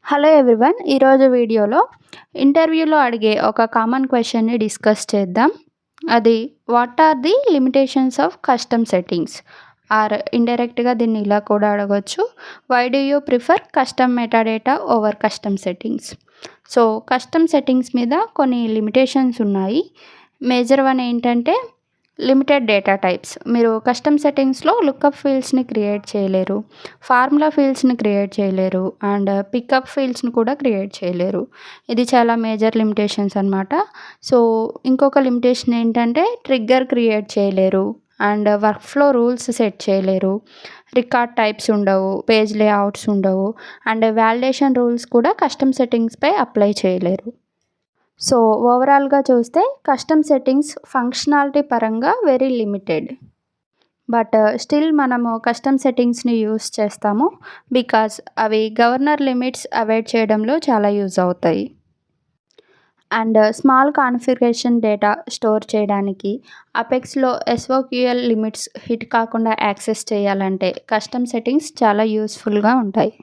Hello everyone. ఈరోజు వీడియోలో ఇంటర్వ్యూలో అడిగే ఒక కామన్ క్వశ్చన్ని డిస్కస్ చేద్దాం. అది what are the limitations of custom settings, or ఇండైరెక్ట్గా దీన్ని ఇలా కూడా అడగొచ్చు, why do you prefer custom metadata over custom settings. So custom settings మీద కొన్ని లిమిటేషన్స్ ఉన్నాయి. మేజర్ వన్ ఏంటంటే లిమిటెడ్ డేటా టైప్స్. మీరు కస్టమ్ సెట్టింగ్స్లో లుక్అప్ ఫీల్డ్స్ని క్రియేట్ చేయలేరు, ఫార్ములా ఫీల్డ్స్ని క్రియేట్ చేయలేరు, అండ్ పికప్ ఫీల్డ్స్ని కూడా క్రియేట్ చేయలేరు. ఇది చాలా మేజర్ లిమిటేషన్స్ అనమాట. సో ఇంకొక లిమిటేషన్ ఏంటంటే ట్రిగ్గర్ క్రియేట్ చేయలేరు, and work flow rules set చేయలేరు, రికార్డ్ టైప్స్ ఉండవు, పేజ్ లేఅవుట్స్ ఉండవు, అండ్ వ్యాలిడేషన్ రూల్స్ కూడా కస్టమ్ సెట్టింగ్స్పై అప్లై చేయలేరు. సో ఓవరాల్గా చూస్తే కస్టమ్ సెట్టింగ్స్ ఫంక్షనాలిటీ పరంగా వెరీ లిమిటెడ్. బట్ స్టిల్ మనము కస్టమ్ సెట్టింగ్స్ని యూస్ చేస్తాము బికాస్ అవి గవర్నర్ లిమిట్స్ అవాయిడ్ చేయడంలో చాలా యూజ్ అవుతాయి. And small configuration data store చేయడానికి, అపెక్స్లో ఎస్ఓక్యూఎల్ లిమిట్స్ హిట్ కాకుండా యాక్సెస్ చేయాలంటే కస్టమ్ సెట్టింగ్స్ చాలా యూస్ఫుల్గా ఉంటాయి.